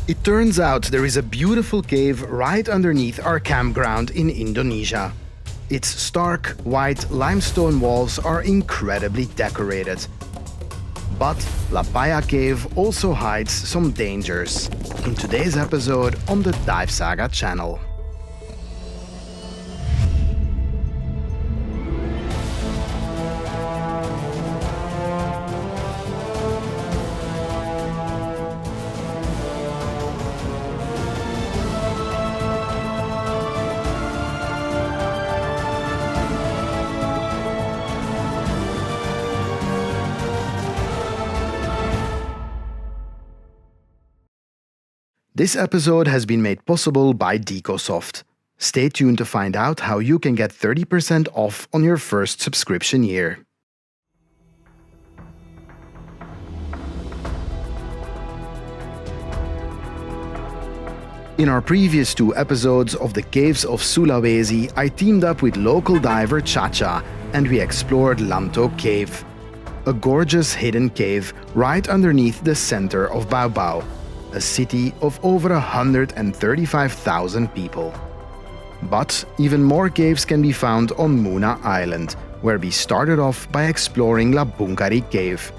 It turns out there is a beautiful cave right underneath our campground in Indonesia. Its stark, white limestone walls are incredibly decorated. But Lapahia Cave also hides some dangers. In today's episode on the DiveSAGA channel. This episode has been made possible by Decosoft. Stay tuned to find out how you can get 30% off on your first subscription year. In our previous 2 episodes of the Caves of Sulawesi, I teamed up with local diver Chaca and we explored Lapahia Cave, a gorgeous hidden cave right underneath the center of Baobao, a city of over 135,000 people. But even more caves can be found on Muna Island, where we started off by exploring Lapahia Cave,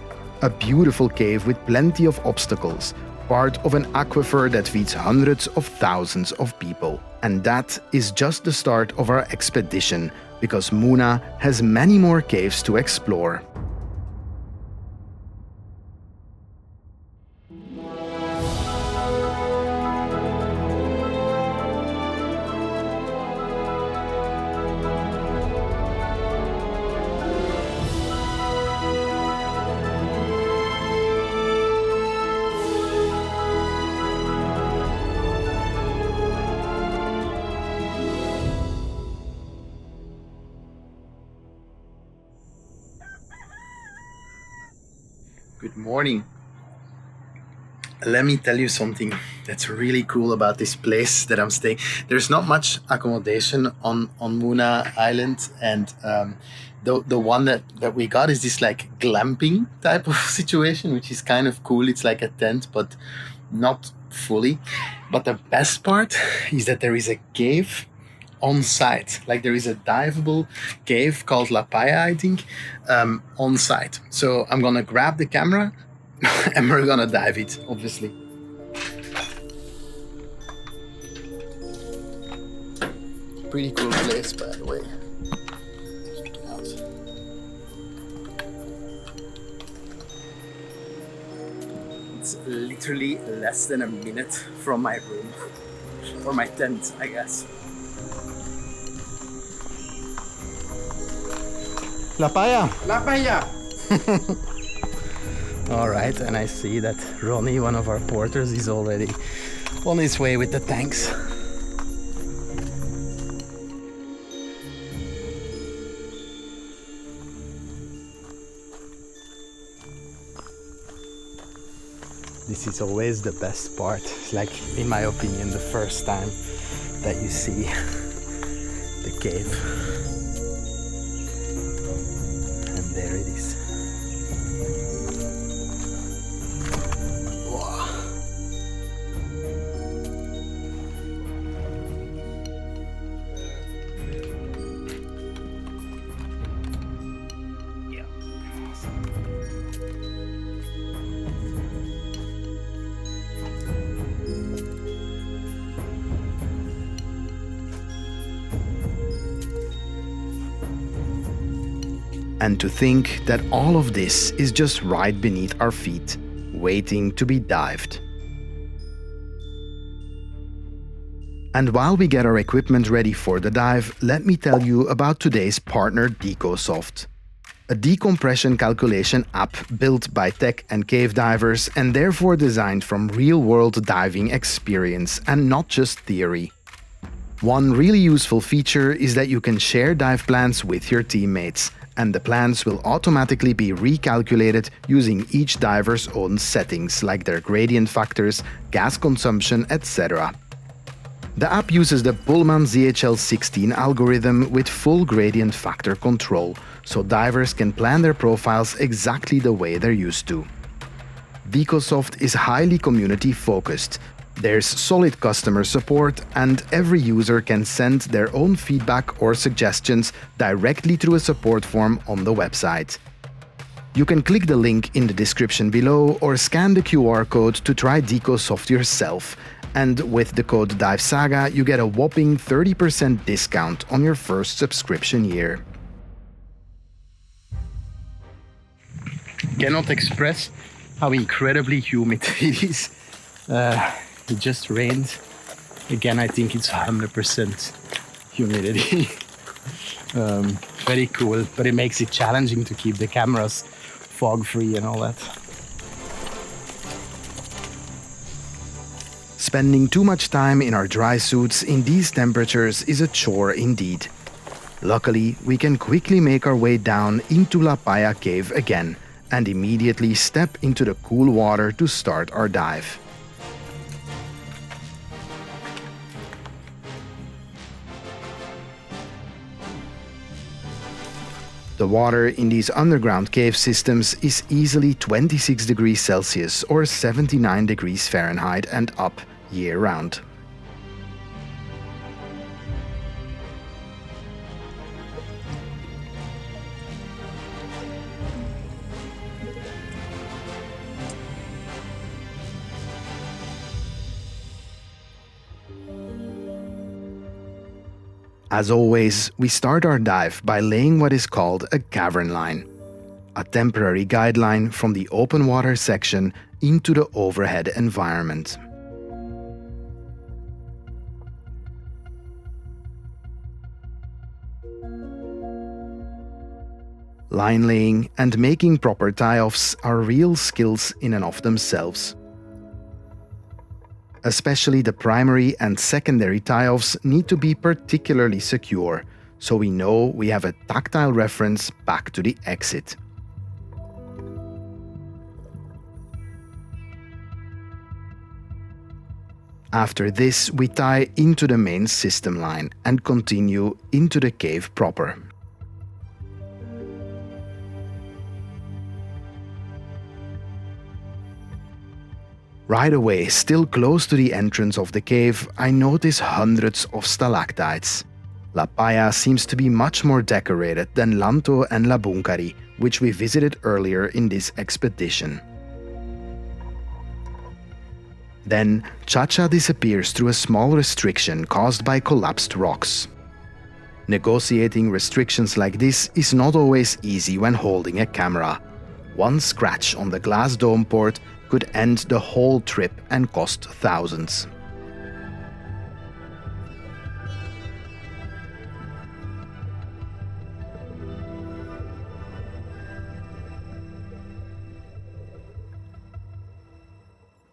a beautiful cave with plenty of obstacles, part of an aquifer that feeds hundreds of thousands of people. And that is just the start of our expedition, because Muna has many more caves to explore. Good morning. Let me tell you something that's really cool about this place that I'm staying. There's not much accommodation on Muna Island, and the one that we got is this like glamping type of situation, which is kind of cool. It's like a tent, but not fully. But the best part is that there is a cave on site. Like there is a diveable cave called Lapahia, I think, on site. So I'm gonna grab the camera and we're gonna dive it, obviously. Pretty cool place, by the way. Check it out. It's literally less than a minute from my room, or my tent, I guess. Lapahia. Lapahia. All right, and I see that Ronnie, one of our porters, is already on his way with the tanks. This is always the best part, like in my opinion, the first time that you see the cave. And there it is. Wow. Yeah. And to think that all of this is just right beneath our feet, waiting to be dived. And while we get our equipment ready for the dive, let me tell you about today's partner Decosoft, a decompression calculation app built by tech and cave divers and therefore designed from real-world diving experience and not just theory. One really useful feature is that you can share dive plans with your teammates, and the plans will automatically be recalculated using each diver's own settings, like their gradient factors, gas consumption, etc. The app uses the Pullman ZHL16 algorithm with full gradient factor control, so divers can plan their profiles exactly the way they're used to. Decosoft is highly community focused, There's solid customer support, and every user can send their own feedback or suggestions directly through a support form on the website. You can click the link in the description below or scan the QR code to try Decosoft yourself. And with the code DiveSAGA, you get a whopping 30% discount on your first subscription year. Cannot express how incredibly humid it is. It just rained. Again, I think it's 100% humidity. Very cool, but it makes it challenging to keep the cameras fog-free and all that. Spending too much time in our dry suits in these temperatures is a chore indeed. Luckily, we can quickly make our way down into Lapahia Cave again and immediately step into the cool water to start our dive. The water in these underground cave systems is easily 26 degrees Celsius or 79 degrees Fahrenheit and up year-round. As always, we start our dive by laying what is called a cavern line, a temporary guideline from the open water section into the overhead environment. Line laying and making proper tie-offs are real skills in and of themselves. Especially the primary and secondary tie-offs need to be particularly secure, so we know we have a tactile reference back to the exit. After this, we tie into the main system line and continue into the cave proper. Right away, still close to the entrance of the cave, I notice hundreds of stalactites. Lapahia seems to be much more decorated than Lanto and Labunkari, which we visited earlier in this expedition. Then, Chaca disappears through a small restriction caused by collapsed rocks. Negotiating restrictions like this is not always easy when holding a camera. One scratch on the glass dome port could end the whole trip and cost thousands.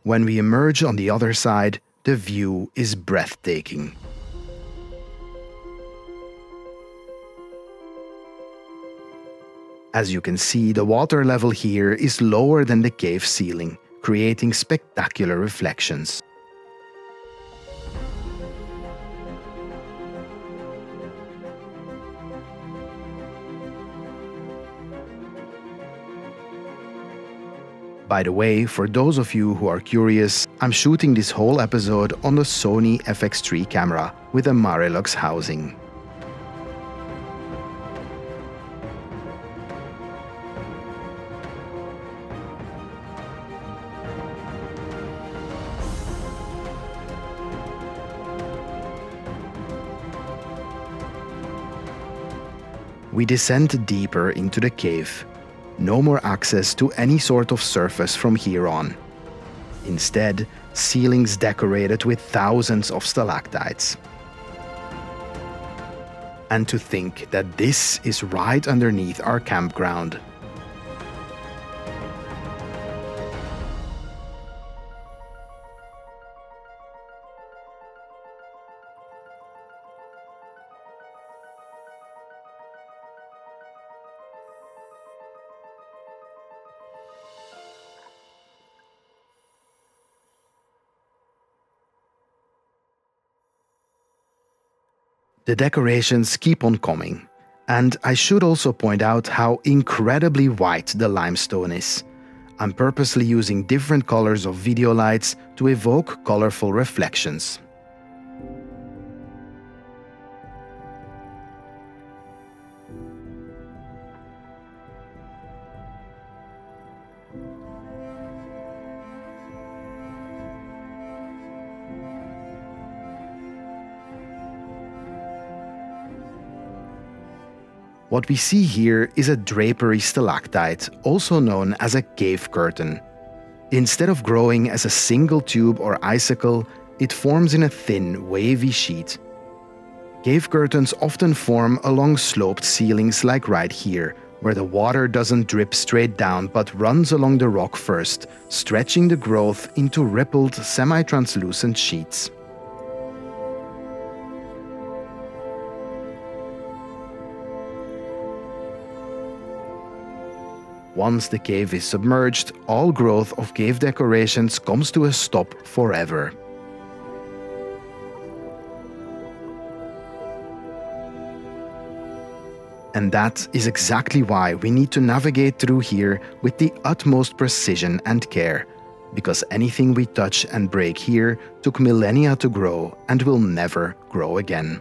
When we emerge on the other side, the view is breathtaking. As you can see, the water level here is lower than the cave ceiling, creating spectacular reflections. By the way, for those of you who are curious, I'm shooting this whole episode on the Sony FX3 camera with a Marelux housing. We descend deeper into the cave. No more access to any sort of surface from here on. Instead, ceilings decorated with thousands of stalactites. And to think that this is right underneath our campground. The decorations keep on coming, and I should also point out how incredibly white the limestone is. I'm purposely using different colors of video lights to evoke colorful reflections. What we see here is a Drapery Stalactite, also known as a cave curtain. Instead of growing as a single tube or icicle, it forms in a thin, wavy sheet. Cave curtains often form along sloped ceilings like right here, where the water doesn't drip straight down but runs along the rock first, stretching the growth into rippled, semi-translucent sheets. Once the cave is submerged, all growth of cave decorations comes to a stop forever. And that is exactly why we need to navigate through here with the utmost precision and care, because anything we touch and break here took millennia to grow and will never grow again.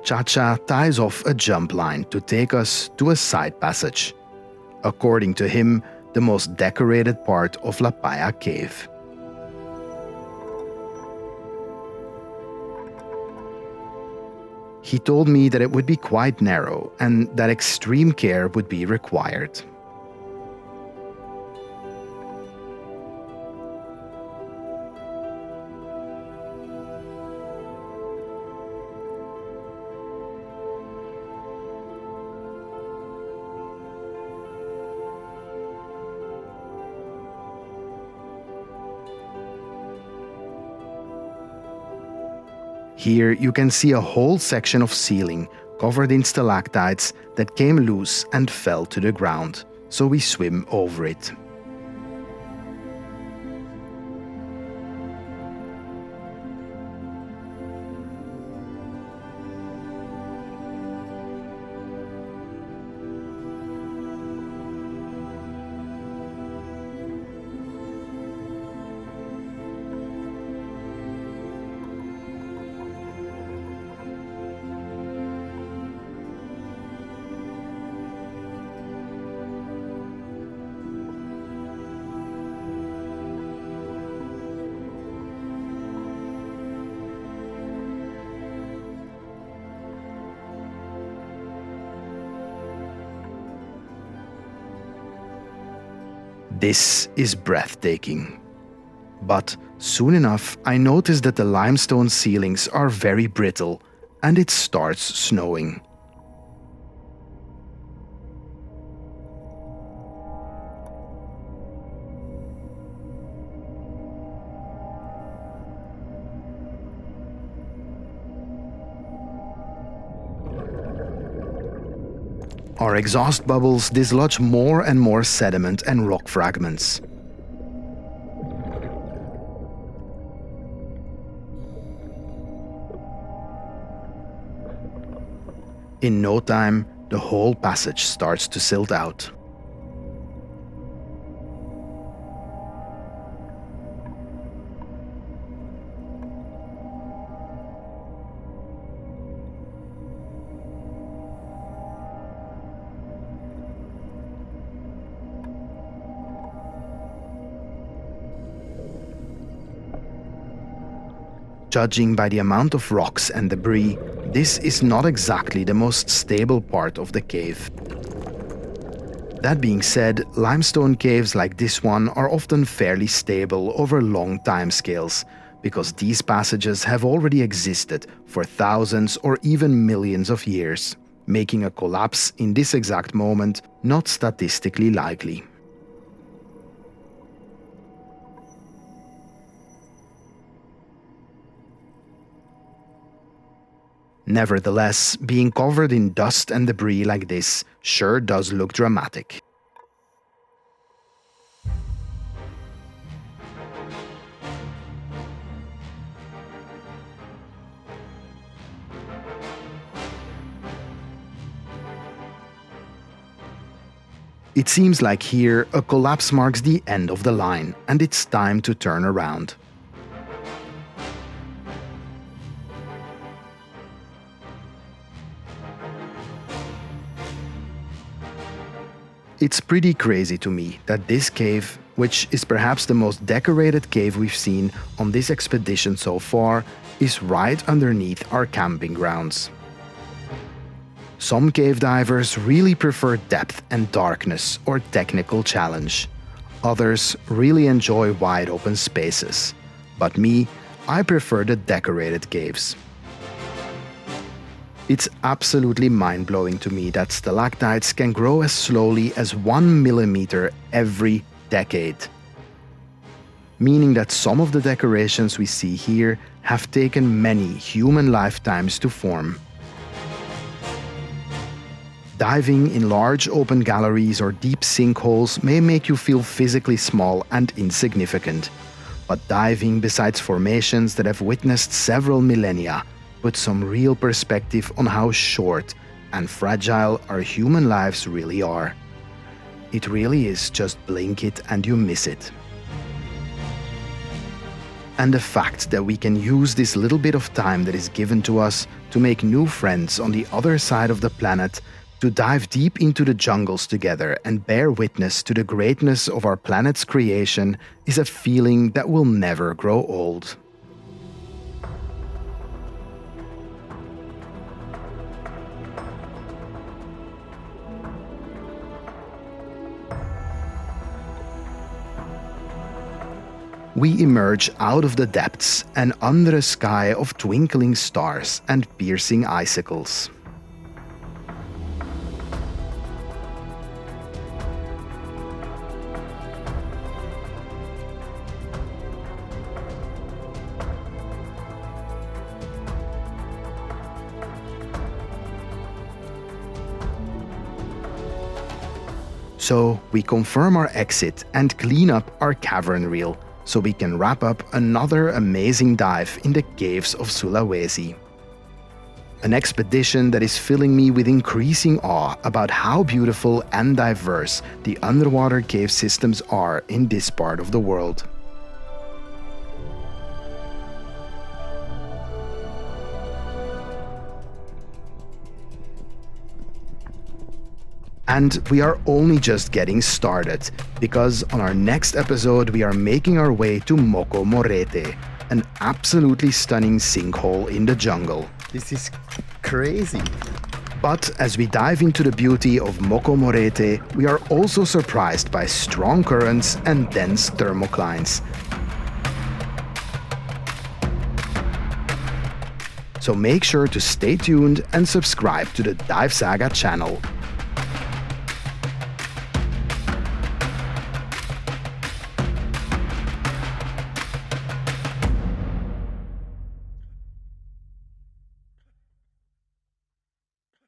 Chaca ties off a jump line to take us to a side passage. According to him, the most decorated part of Lapahia Cave. He told me that it would be quite narrow and that extreme care would be required. Here you can see a whole section of ceiling covered in stalactites that came loose and fell to the ground, so we swim over it. This is breathtaking. But soon enough, I noticed that the limestone ceilings are very brittle, and it starts snowing. Our exhaust bubbles dislodge more and more sediment and rock fragments. In no time, the whole passage starts to silt out. Judging by the amount of rocks and debris, this is not exactly the most stable part of the cave. That being said, limestone caves like this one are often fairly stable over long timescales, because these passages have already existed for thousands or even millions of years, making a collapse in this exact moment not statistically likely. Nevertheless, being covered in dust and debris like this sure does look dramatic. It seems like here a collapse marks the end of the line, and it's time to turn around. It's pretty crazy to me that this cave, which is perhaps the most decorated cave we've seen on this expedition so far, is right underneath our camping grounds. Some cave divers really prefer depth and darkness or technical challenge. Others really enjoy wide open spaces. But me, I prefer the decorated caves. It's absolutely mind-blowing to me that stalactites can grow as slowly as 1 millimeter every decade. Meaning that some of the decorations we see here have taken many human lifetimes to form. Diving in large open galleries or deep sinkholes may make you feel physically small and insignificant, but diving beside formations that have witnessed several millennia puts some real perspective on how short and fragile our human lives really are. It really is just blink it and you miss it. And the fact that we can use this little bit of time that is given to us to make new friends on the other side of the planet, to dive deep into the jungles together and bear witness to the greatness of our planet's creation is a feeling that will never grow old. We emerge out of the depths and under a sky of twinkling stars and piercing icicles. So we confirm our exit and clean up our cavern reel, so we can wrap up another amazing dive in the Caves of Sulawesi. An expedition that is filling me with increasing awe about how beautiful and diverse the underwater cave systems are in this part of the world. And we are only just getting started, because on our next episode we are making our way to Moko Morete, an absolutely stunning sinkhole in the jungle. This is crazy. But as we dive into the beauty of Moko Morete, we are also surprised by strong currents and dense thermoclines. So make sure to stay tuned and subscribe to the DiveSAGA channel.